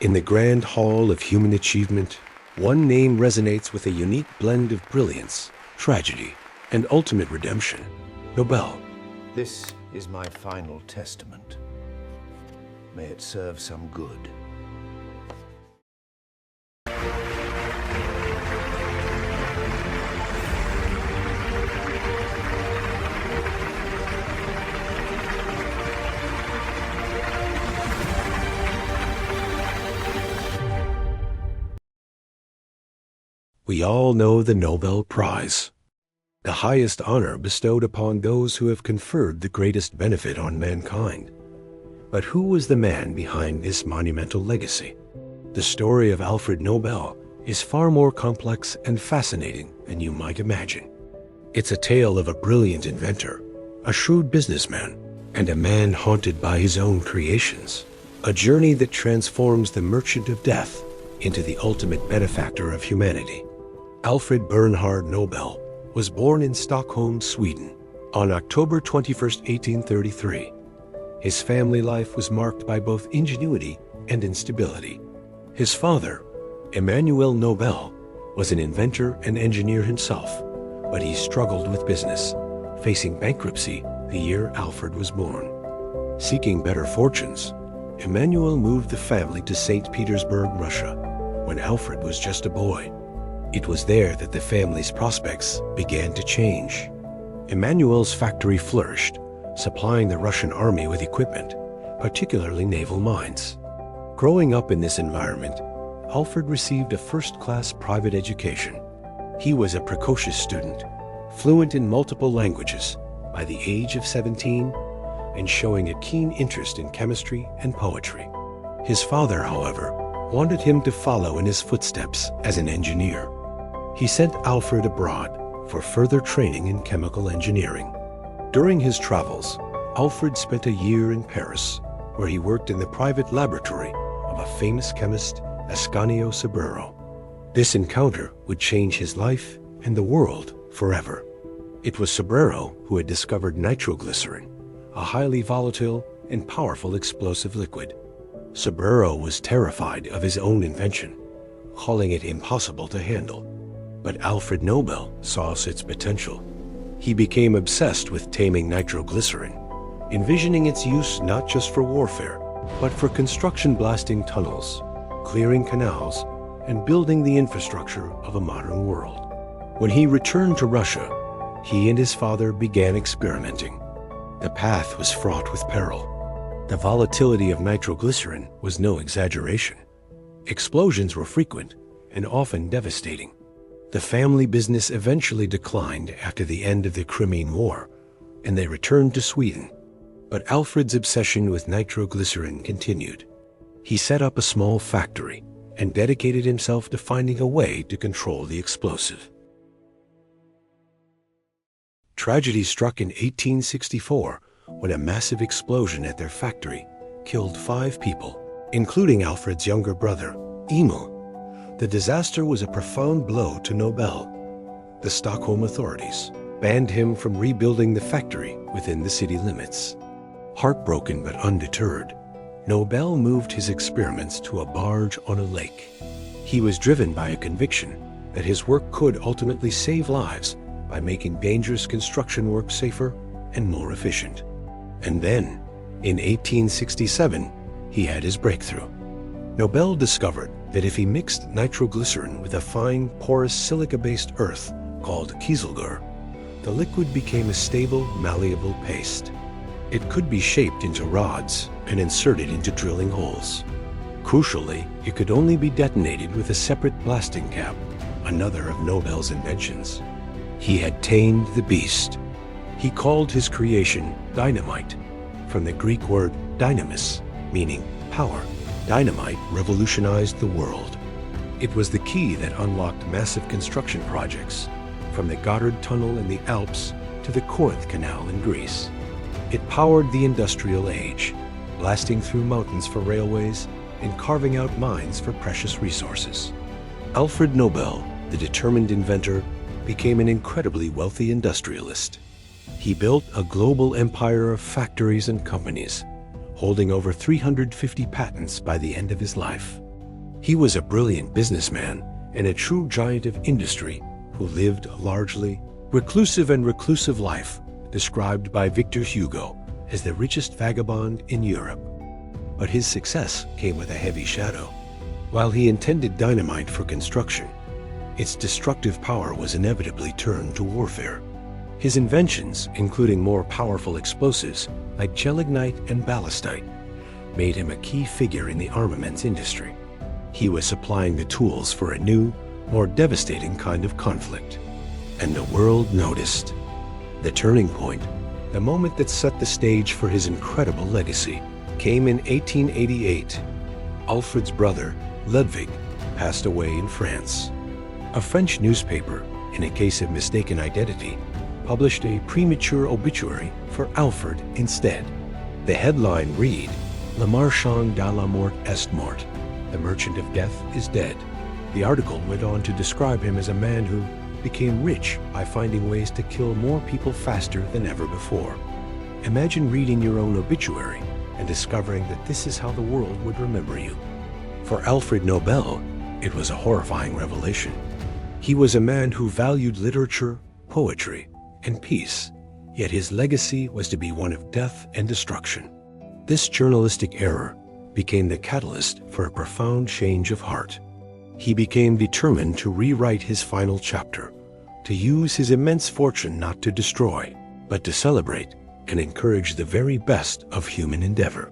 In the grand hall of human achievement, one name resonates with a unique blend of brilliance, tragedy, and ultimate redemption: Nobel. This is my final testament. May it serve some good. We all know the Nobel Prize, the highest honor bestowed upon those who have conferred the greatest benefit on mankind. But who was the man behind this monumental legacy? The story of Alfred Nobel is far more complex and fascinating than you might imagine. It's a tale of a brilliant inventor, a shrewd businessman, and a man haunted by his own creations. A journey that transforms the merchant of death into the ultimate benefactor of humanity. Alfred Bernhard Nobel was born in Stockholm, Sweden, on October 21, 1833. His family life was marked by both ingenuity and instability. His father, Emanuel Nobel, was an inventor and engineer himself, but he struggled with business, facing bankruptcy the year Alfred was born. Seeking better fortunes, Emanuel moved the family to St. Petersburg, Russia, when Alfred was just a boy. It was there that the family's prospects began to change. Emanuel's factory flourished, supplying the Russian army with equipment, particularly naval mines. Growing up in this environment, Alfred received a first-class private education. He was a precocious student, fluent in multiple languages by the age of 17, and showing a keen interest in chemistry and poetry. His father, however, wanted him to follow in his footsteps as an engineer. He sent Alfred abroad for further training in chemical engineering. During his travels, Alfred spent a year in Paris, where he worked in the private laboratory of a famous chemist, Ascanio Cerbero. This encounter would change his life and the world forever. It was Cerbero who had discovered nitroglycerin, a highly volatile and powerful explosive liquid. Cerbero was terrified of his own invention, calling it impossible to handle. But Alfred Nobel saw its potential. He became obsessed with taming nitroglycerin, envisioning its use not just for warfare, but for construction, blasting tunnels, clearing canals, and building the infrastructure of a modern world. When he returned to Russia, he and his father began experimenting. The path was fraught with peril. The volatility of nitroglycerin was no exaggeration. Explosions were frequent and often devastating. The family business eventually declined after the end of the Crimean War, and they returned to Sweden. But Alfred's obsession with nitroglycerin continued. He set up a small factory and dedicated himself to finding a way to control the explosive. Tragedy struck in 1864 when a massive explosion at their factory killed 5 people, including Alfred's younger brother, Emil. The disaster was a profound blow to Nobel. The Stockholm authorities banned him from rebuilding the factory within the city limits. Heartbroken but undeterred, Nobel moved his experiments to a barge on a lake. He was driven by a conviction that his work could ultimately save lives by making dangerous construction work safer and more efficient. And then, in 1867, he had his breakthrough. Nobel discovered that if he mixed nitroglycerin with a fine, porous silica-based earth called kieselguhr, the liquid became a stable, malleable paste. It could be shaped into rods and inserted into drilling holes. Crucially, it could only be detonated with a separate blasting cap, another of Nobel's inventions. He had tamed the beast. He called his creation Dynamite, from the Greek word dynamis, meaning power. Dynamite revolutionized the world. It was the key that unlocked massive construction projects, from the Gotthard Tunnel in the Alps to the Corinth Canal in Greece. It powered the industrial age, blasting through mountains for railways and carving out mines for precious resources. Alfred Nobel, the determined inventor, became an incredibly wealthy industrialist. He built a global empire of factories and companies, holding over 350 patents by the end of his life. He was a brilliant businessman and a true giant of industry who lived a largely reclusive life, described by Victor Hugo as the richest vagabond in Europe. But his success came with a heavy shadow. While he intended dynamite for construction, its destructive power was inevitably turned to warfare. His inventions, including more powerful explosives like gelignite and ballistite, made him a key figure in the armaments industry. He was supplying the tools for a new, more devastating kind of conflict. And the world noticed. The turning point, the moment that set the stage for his incredible legacy, came in 1888. Alfred's brother, Ludwig, passed away in France. A French newspaper, in a case of mistaken identity, published a premature obituary for Alfred instead. The headline read, "Le marchand de la mort est mort." The merchant of death is dead. The article went on to describe him as a man who became rich by finding ways to kill more people faster than ever before. Imagine reading your own obituary and discovering that this is how the world would remember you. For Alfred Nobel, it was a horrifying revelation. He was a man who valued literature, poetry, and peace, yet his legacy was to be one of death and destruction. This journalistic error became the catalyst for a profound change of heart. He became determined to rewrite his final chapter, to use his immense fortune not to destroy, but to celebrate and encourage the very best of human endeavor.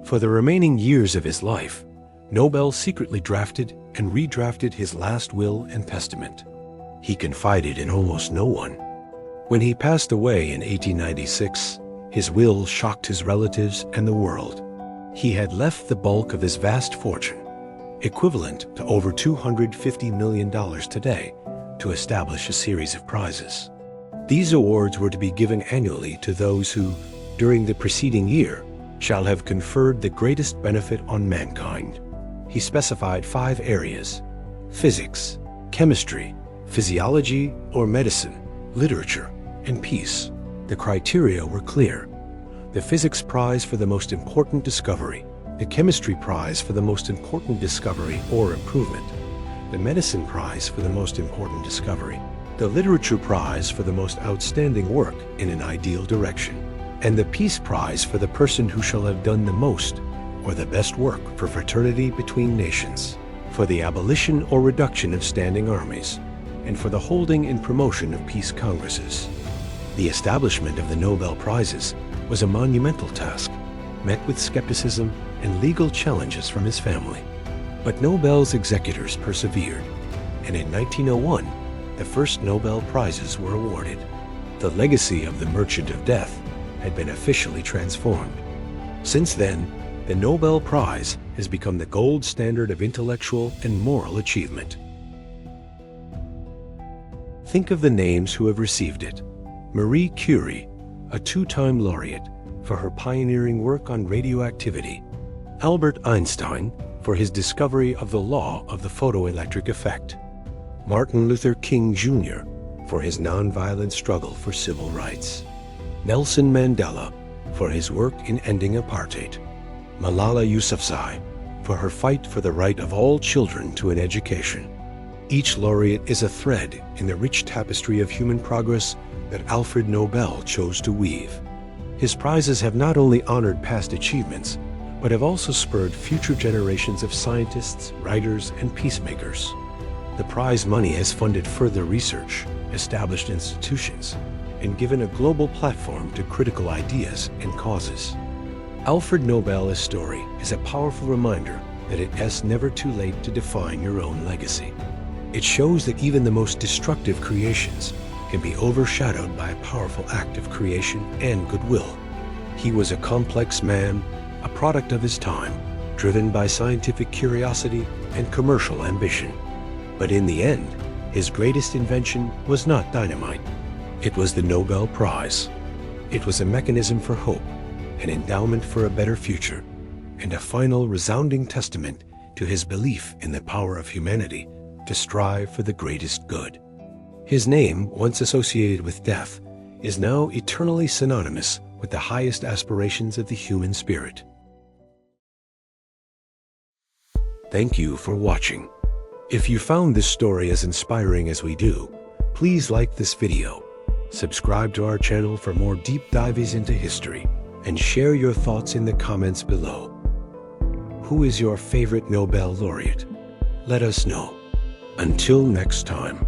For the remaining years of his life, Nobel secretly drafted and redrafted his last will and testament. He confided in almost no one. When he passed away in 1896, his will shocked his relatives and the world. He had left the bulk of his vast fortune, equivalent to over $250 million today, to establish a series of prizes. These awards were to be given annually to those who, during the preceding year, shall have conferred the greatest benefit on mankind. He specified 5 areas: physics, chemistry, physiology or medicine, literature, and peace. The criteria were clear. The physics prize for the most important discovery, the chemistry prize for the most important discovery or improvement, the medicine prize for the most important discovery, the literature prize for the most outstanding work in an ideal direction, and the peace prize for the person who shall have done the most or the best work for fraternity between nations, for the abolition or reduction of standing armies, and for the holding and promotion of peace congresses. The establishment of the Nobel Prizes was a monumental task, met with skepticism and legal challenges from his family. But Nobel's executors persevered, and in 1901, the first Nobel Prizes were awarded. The legacy of the Merchant of Death had been officially transformed. Since then, the Nobel Prize has become the gold standard of intellectual and moral achievement. Think of the names who have received it. Marie Curie, a 2-time laureate for her pioneering work on radioactivity. Albert Einstein, for his discovery of the law of the photoelectric effect. Martin Luther King Jr., for his nonviolent struggle for civil rights. Nelson Mandela, for his work in ending apartheid. Malala Yousafzai, for her fight for the right of all children to an education. Each laureate is a thread in the rich tapestry of human progress that Alfred Nobel chose to weave. His prizes have not only honored past achievements, but have also spurred future generations of scientists, writers, and peacemakers. The prize money has funded further research, established institutions, and given a global platform to critical ideas and causes. Alfred Nobel's story is a powerful reminder that it is never too late to define your own legacy. It shows that even the most destructive creations can be overshadowed by a powerful act of creation and goodwill. He was a complex man, a product of his time, driven by scientific curiosity and commercial ambition. But in the end, his greatest invention was not dynamite. It was the Nobel Prize. It was a mechanism for hope, an endowment for a better future, and a final resounding testament to his belief in the power of humanity to strive for the greatest good. His name, once associated with death, is now eternally synonymous with the highest aspirations of the human spirit. Thank you for watching. If you found this story as inspiring as we do, please like this video, subscribe to our channel for more deep dives into history, and share your thoughts in the comments below. Who is your favorite Nobel laureate? Let us know. Until next time.